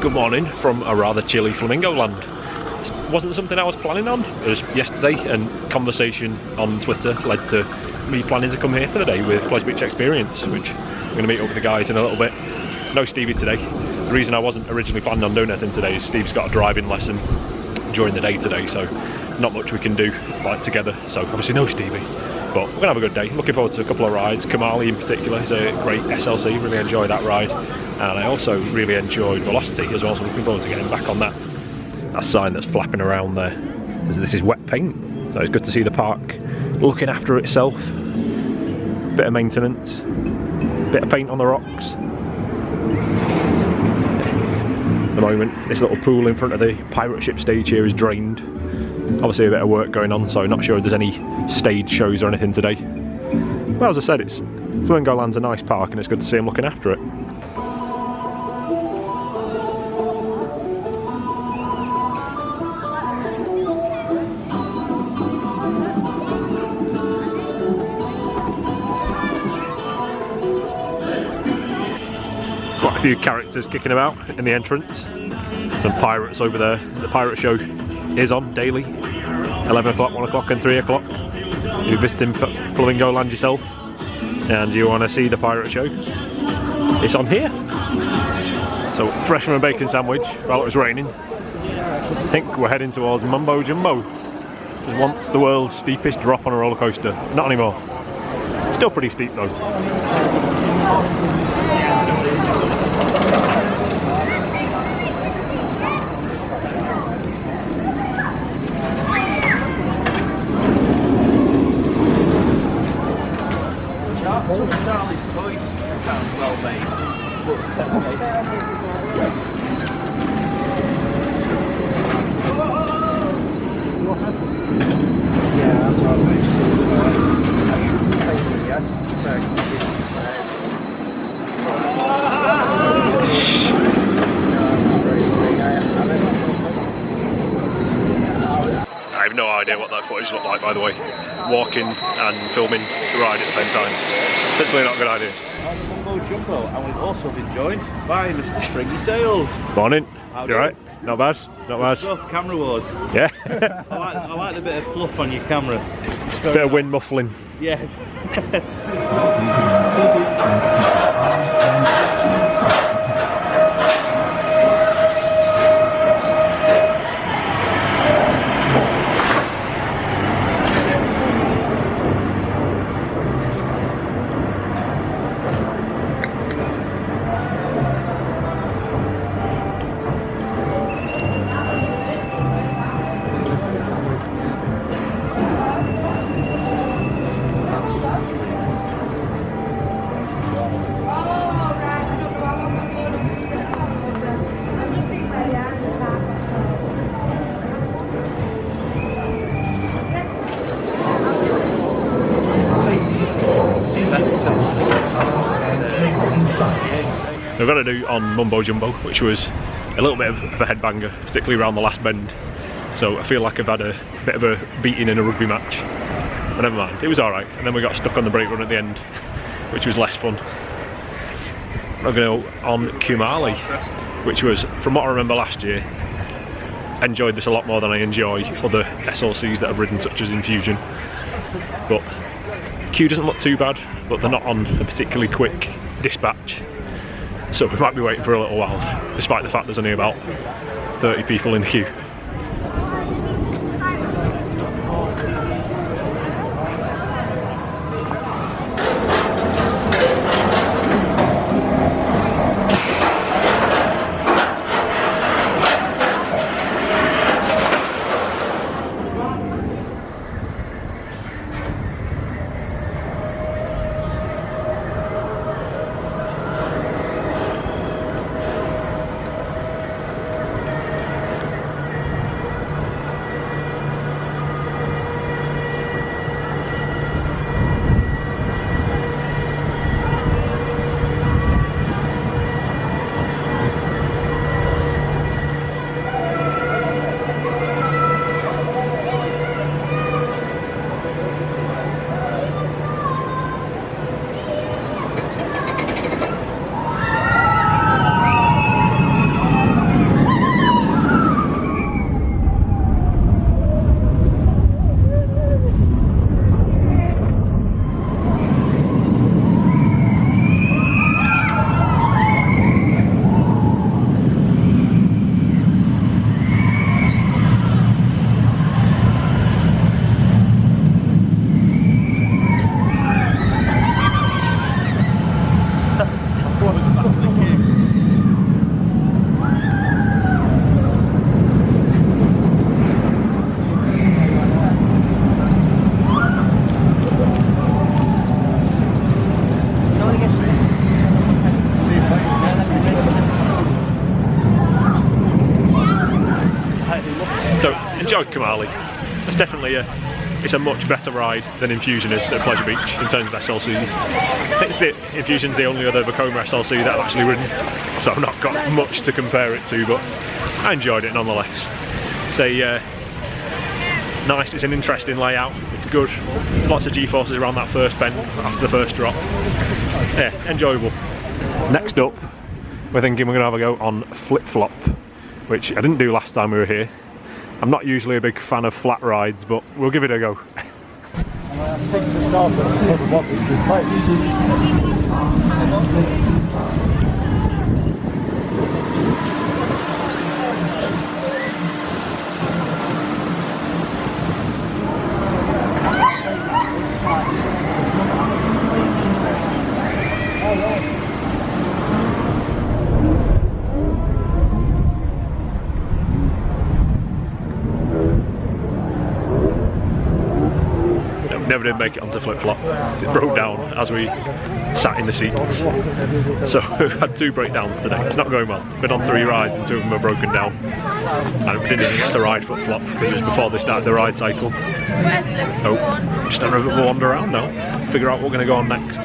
Good morning from a rather chilly Flamingo Land. It wasn't something I was planning on. It was yesterday, and conversation on Twitter led to me planning to come here for the day with Pleasure Beach Experience, which I'm going to meet up with the guys in a little bit. No Stevie today. The reason I wasn't originally planning on doing anything today is Steve's got a driving lesson during the day today, so not much we can do like together. So obviously no Stevie, but we're going to have a good day. Looking forward to a couple of rides. Kamali in particular is a great SLC, really enjoyed that ride. And I also really enjoyed Velocity as well, so looking forward to getting back on that. That sign that's flapping around there, this is wet paint, so it's good to see the park looking after itself. Bit of maintenance, bit of paint on the rocks. At the moment, this little pool in front of the pirate ship stage here is drained. Obviously a bit of work going on, so not sure if there's any stage shows or anything today. Well, as I said, Flamingo Land's a nice park and it's good to see them looking after it. Quite a few characters kicking about in the entrance. Some pirates over there. The pirate show is on daily, 11 o'clock, 1 o'clock and 3 o'clock. You're visiting Flamingo Land yourself and you want to see the pirate show, it's on here. So freshman bacon sandwich while it was raining. I think we're heading towards Mumbo Jumbo. It was once the world's steepest drop on a roller coaster. Not anymore. Still pretty steep though. Charlie's Toys sounds well made. Yeah, that's what I have no idea what that footage looked like, by the way. Walking and filming the ride at the same time. Definitely not a good idea. On the Mumbo Jumbo, and we've also been joined by Mr. Stringy Tails. Morning. You alright? Not bad? Not bad? Stuff, camera wars. Yeah. I like the bit of fluff on your camera. Bit of wind muffling. Yeah. We've got to do on Mumbo Jumbo, which was a little bit of a headbanger, particularly around the last bend. So I feel like I've had a bit of a beating in a rugby match. But never mind, it was alright. And then we got stuck on the brake run at the end, which was less fun. We're going to go on Kumali, which was, from what I remember last year, enjoyed this a lot more than I enjoy other SLCs that I've ridden, such as Infusion. But queue doesn't look too bad, but they're not on a particularly quick dispatch. So we might be waiting for a little while, despite the fact there's only about 30 people in the queue. enjoyed Kamali. It's definitely it's a much better ride than Infusion is at Pleasure Beach in terms of SLCs. I think Infusion's the only other Vekoma SLC that I've actually ridden, so I've not got much to compare it to, but I enjoyed it nonetheless. It's nice, it's an interesting layout, it's good, lots of G-forces around that first bend after the first drop. Yeah, enjoyable. Next up, we're thinking we're going to have a go on Flip Flop, which I didn't do last time we were here. I'm not usually a big fan of flat rides, but we'll give it a go. Never did make it onto Flip Flop. It broke down as we sat in the seats. So we've had 2 breakdowns today. It's not going well. Been on 3 rides and 2 of them are broken down. And we didn't even get to ride Flip Flop because it was before they started the ride cycle. So just have a bit of a wander around now. Figure out what we're going to go on next.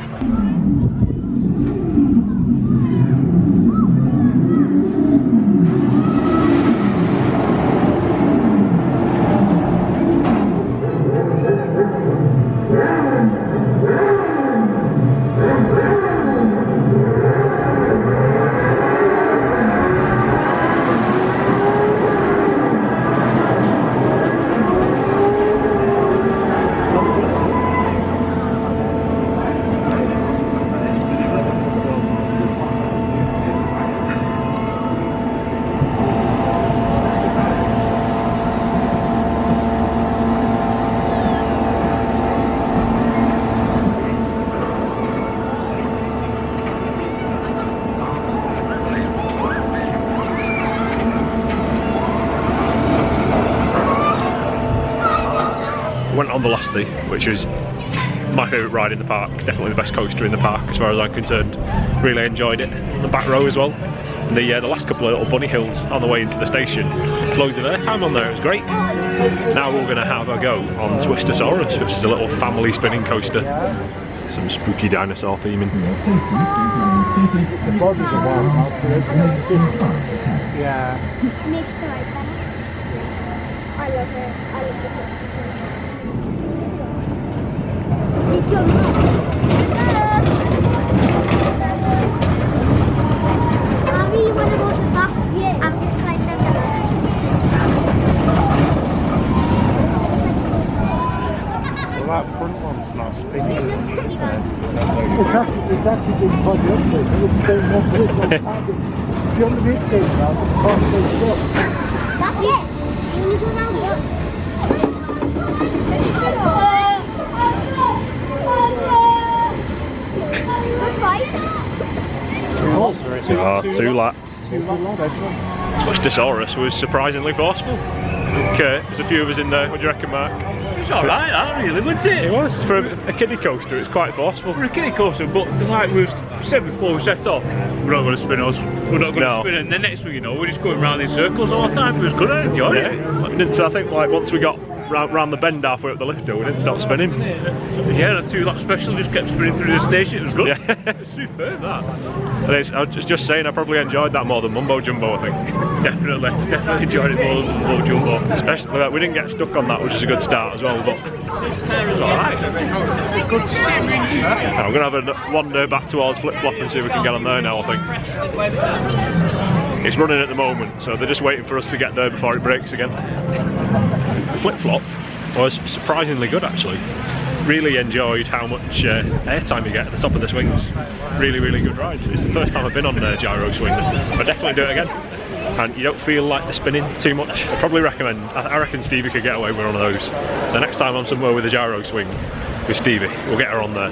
Went on the Lasty, which was my favourite ride in the park, definitely the best coaster in the park as far as I'm concerned. Really enjoyed it. The back row as well. And the last couple of little bunny hills on the way into the station, loads of airtime on there, it was great. Now we're going to have a go on Twistosaurus, which is a little family spinning coaster. Some spooky dinosaur theming. Yeah. I love it. I love it. Mommy, you want to go to the park? Yeah. I'm just like that. Well, that front one's not spinning. It's actually been quite the opposite. It's staying more political. If you're on the mid-stage now, the park goes up. That's it. You go around here. Oh, 2 laps. Twistosaurus was surprisingly forceful. There's a few of us in there. What do you reckon, Mark? It's alright, that really, wasn't it? It was. For a kiddie coaster, it's quite forceful. For a kiddie coaster, but like we've said before we set off, we're not going to spin us. We're not going to spin, and the next thing you know, we're just going round in circles all the time. It was good, I enjoyed it. So I think like once we got round the bend halfway up the lift hill, we didn't stop spinning. Yeah, the 2 lap special just kept spinning through the station. It was good. Yeah. It was superb, that. I was just saying, I probably enjoyed that more than Mumbo Jumbo, I think. Definitely enjoyed it more than Mumbo Jumbo. Especially we didn't get stuck on that, which is a good start as well. But It was alright. Good to see. I'm going to have a wander back towards Flip Flop and see if we can get on there now, I think. It's running at the moment, so they're just waiting for us to get there before it breaks again. Flip Flop was surprisingly good, actually. Really enjoyed how much airtime you get at the top of the swings. Really, really good ride. It's the first time I've been on a gyro swing, but definitely do it again. And you don't feel like they're spinning too much. I probably recommend, I reckon Stevie could get away with one of those. The next time I'm somewhere with a gyro swing with Stevie, we'll get her on there,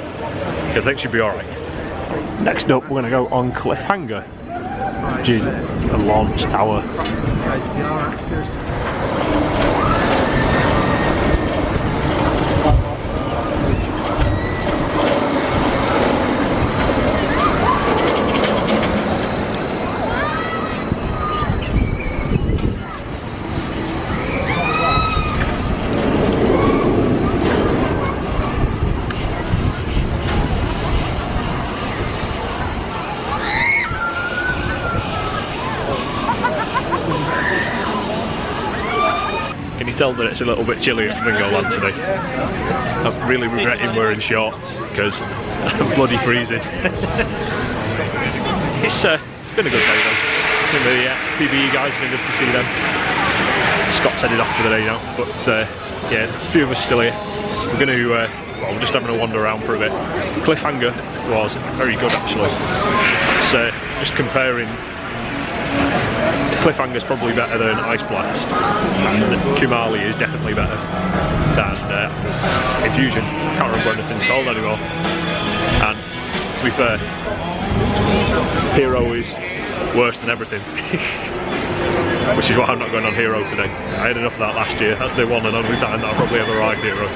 because I think she'll be alright. Next up, we're going to go on Cliffhanger, which is a launch tower. Can you tell that it's a little bit chilly at Flamingo Land today? I'm really regretting wearing shorts because I'm bloody freezing. It's been a good day though. The PBE guys, been good to see them. Scott's headed off for the day now, but yeah, a few of us still here. We're going to, well, we're just having a wander around for a bit. Cliffhanger was very good actually. It's just comparing. Cliffhanger's probably better than Ice Blast, and Kumali is definitely better than Infusion. Can't remember what anything's called anymore. And to be fair, Hero is worse than everything. Which is why I'm not going on Hero today. I had enough of that last year. That's the one and only time that I'll probably ever ride Hero.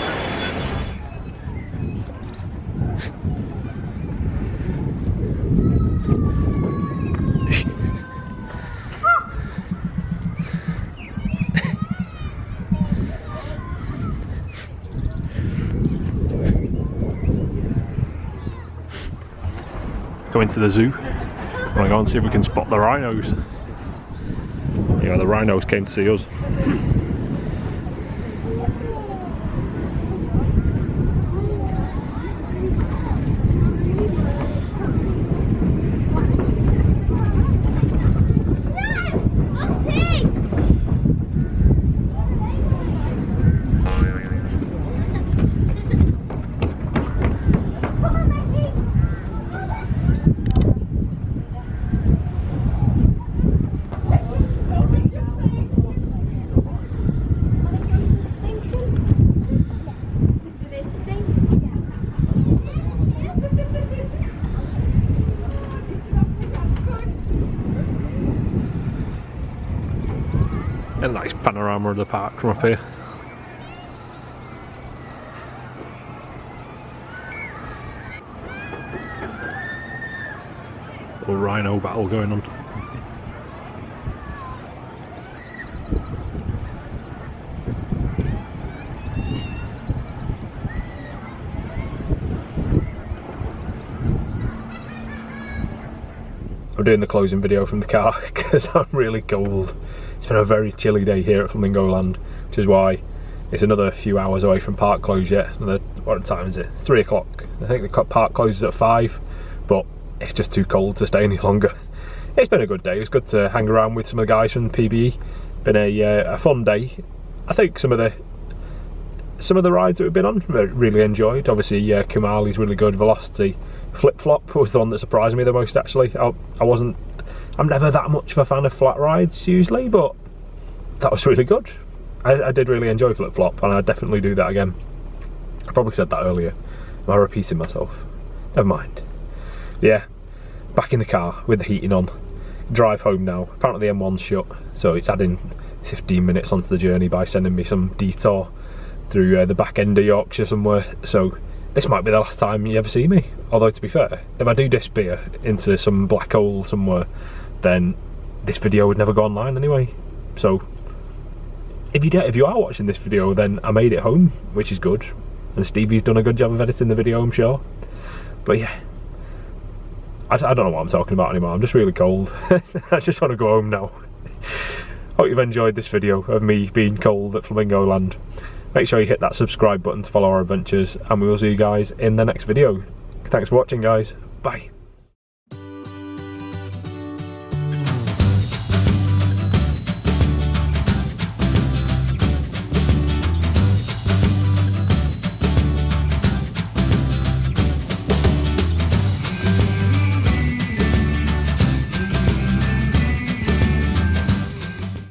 Going to the zoo. I'm gonna go and see if we can spot the rhinos. Yeah, the rhinos came to see us. A nice panorama of the park from up here. Little rhino battle going on. I'm doing the closing video from the car because I'm really cold. It's been a very chilly day here at Flamingo Land, which is why it's another few hours away from park close yet. What time is it? It's 3 o'clock. I think the park closes at 5, but it's just too cold to stay any longer. It's been a good day. It was good to hang around with some of the guys from PBE. Been a fun day. I think some of the rides that we've been on really enjoyed. Obviously, Kumali's really good. Velocity Flip Flop was the one that surprised me the most actually. I'm never that much of a fan of flat rides usually, but that was really good. I did really enjoy Flip Flop, and I'd definitely do that again. I probably said that earlier. Am I repeating myself? Never mind. Yeah, back in the car with the heating on. Drive home now. Apparently the M1's shut, so it's adding 15 minutes onto the journey by sending me some detour through the back end of Yorkshire somewhere. So this might be the last time you ever see me. Although to be fair, if I do disappear into some black hole somewhere, then this video would never go online anyway. So if you are watching this video, then I made it home, which is good. And Stevie's done a good job of editing the video, I'm sure. But yeah, I don't know what I'm talking about anymore. I'm just really cold. I just want to go home now. Hope you've enjoyed this video of me being cold at Flamingo Land. Make sure you hit that subscribe button to follow our adventures, and we will see you guys in the next video. Thanks for watching, guys. Bye.